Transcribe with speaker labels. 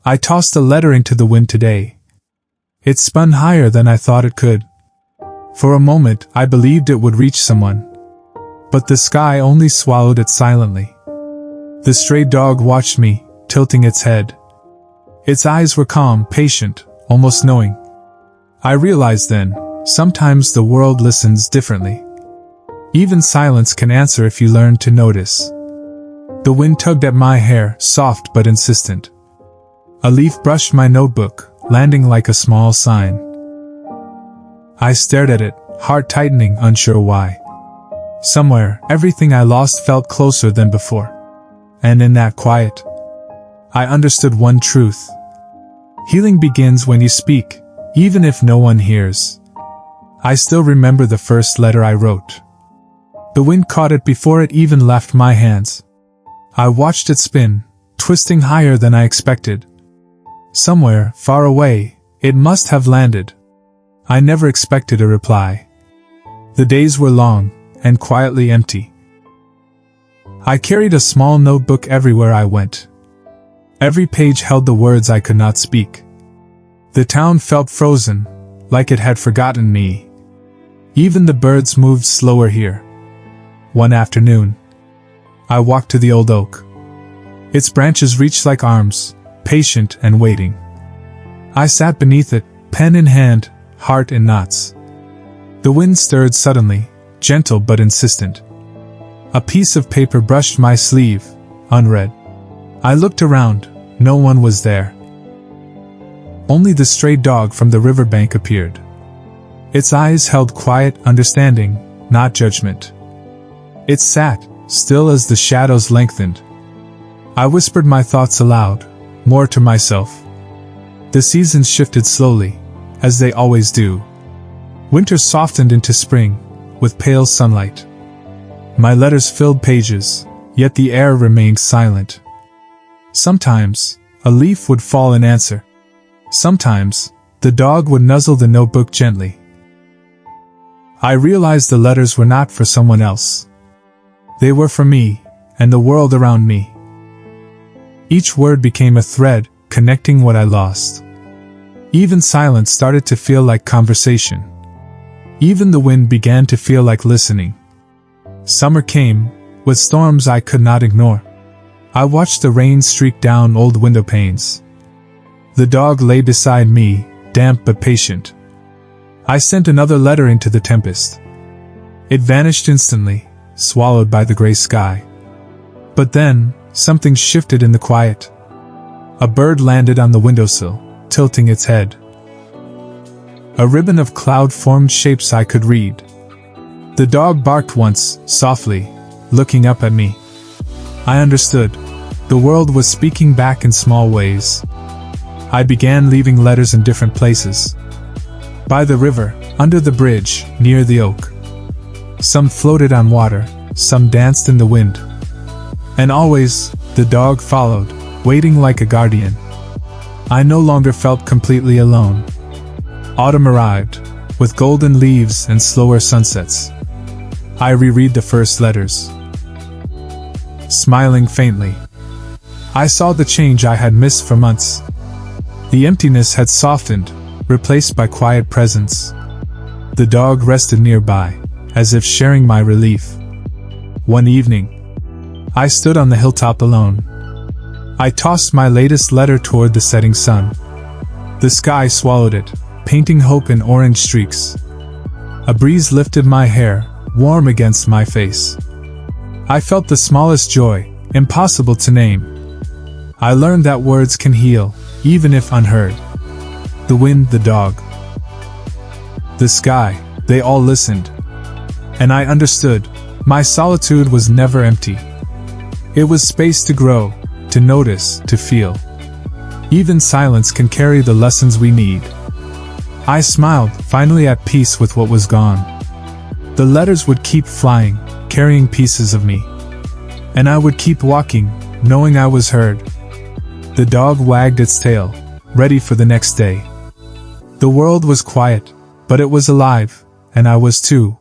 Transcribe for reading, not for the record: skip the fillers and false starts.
Speaker 1: I tossed a letter into the wind today. It spun higher than I thought it could. For a moment, I believed it would reach someone. But the sky only swallowed it silently. The stray dog watched me, tilting its head. Its eyes were calm, patient, almost knowing. I realized then, sometimes the world listens differently. Even silence can answer if you learn to notice. The wind tugged at my hair, soft but insistent. A leaf brushed my notebook, landing like a small sign. I stared at it, heart tightening, unsure why. Somewhere, everything I lost felt closer than before. And in that quiet, I understood one truth. Healing begins when you speak, even if no one hears. I still remember the first letter I wrote. The wind caught it before it even left my hands. I watched it spin, twisting higher than I expected. Somewhere, far away, it must have landed. I never expected a reply. The days were long, and quietly empty. I carried a small notebook everywhere I went. Every page held the words I could not speak. The town felt frozen, like it had forgotten me. Even the birds moved slower here. One afternoon, I walked to the old oak. Its branches reached like arms, patient and waiting. I sat beneath it, pen in hand, heart in knots. The wind stirred suddenly, gentle but insistent. A piece of paper brushed my sleeve, unread. I looked around, no one was there. Only the stray dog from the riverbank appeared. Its eyes held quiet understanding, not judgment. It sat, still as the shadows lengthened. I whispered my thoughts aloud, more to myself. The seasons shifted slowly, as they always do. Winter softened into spring, with pale sunlight. My letters filled pages, yet the air remained silent. Sometimes, a leaf would fall in answer. Sometimes, the dog would nuzzle the notebook gently. I realized the letters were not for someone else. They were for me, and the world around me. Each word became a thread, connecting what I lost. Even silence started to feel like conversation. Even the wind began to feel like listening. Summer came, with storms I could not ignore. I watched the rain streak down old window panes. The dog lay beside me, damp but patient. I sent another letter into the tempest. It vanished instantly, swallowed by the gray sky. But then, something shifted in the quiet. A bird landed on the windowsill, tilting its head. A ribbon of cloud formed shapes I could read. The dog barked once, softly, looking up at me. I understood. The world was speaking back in small ways. I began leaving letters in different places. By the river, under the bridge, near the oak. Some floated on water, some danced in the wind. And always, the dog followed, waiting like a guardian. I no longer felt completely alone. Autumn arrived, with golden leaves and slower sunsets. I reread the first letters. Smiling faintly. I saw the change I had missed for months. The emptiness had softened, replaced by quiet presence. The dog rested nearby, as if sharing my relief. One evening, I stood on the hilltop alone. I tossed my latest letter toward the setting sun. The sky swallowed it, painting hope in orange streaks. A breeze lifted my hair, warm against my face. I felt the smallest joy, impossible to name. I learned that words can heal, even if unheard. The wind, the dog, the sky, they all listened. And I understood, my solitude was never empty. It was space to grow, to notice, to feel. Even silence can carry the lessons we need. I smiled, finally at peace with what was gone. The letters would keep flying, carrying pieces of me. And I would keep walking, knowing I was heard. The dog wagged its tail, ready for the next day. The world was quiet, but it was alive, and I was too.